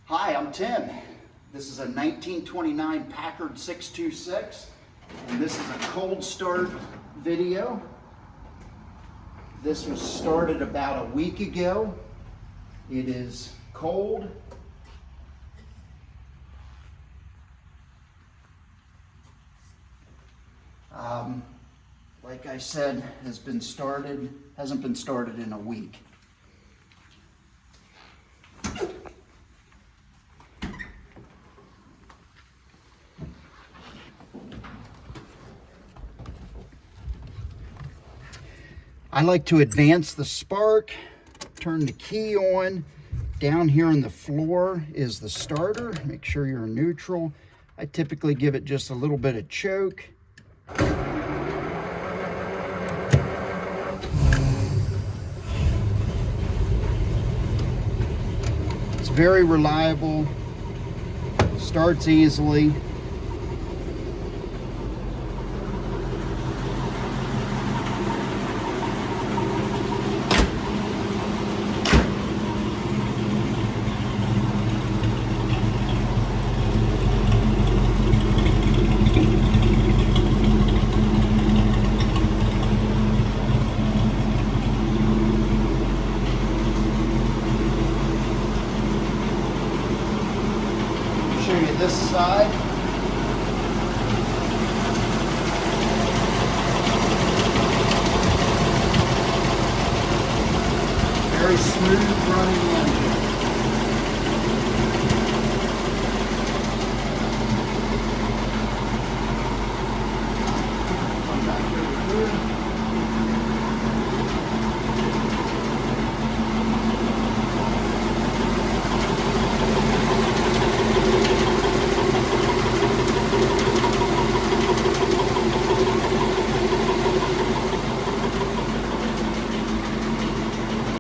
Hi, I'm Tim. This is a 1929 Packard 626, and this is a cold start video. This was started about a week ago. It is cold. Like I said, hasn't been started in a week. I like to advance the spark, turn the key on. Down here on the floor is the starter. Make sure you're in neutral. I typically give it just a little bit of choke. It's very reliable, starts easily. Show you this side.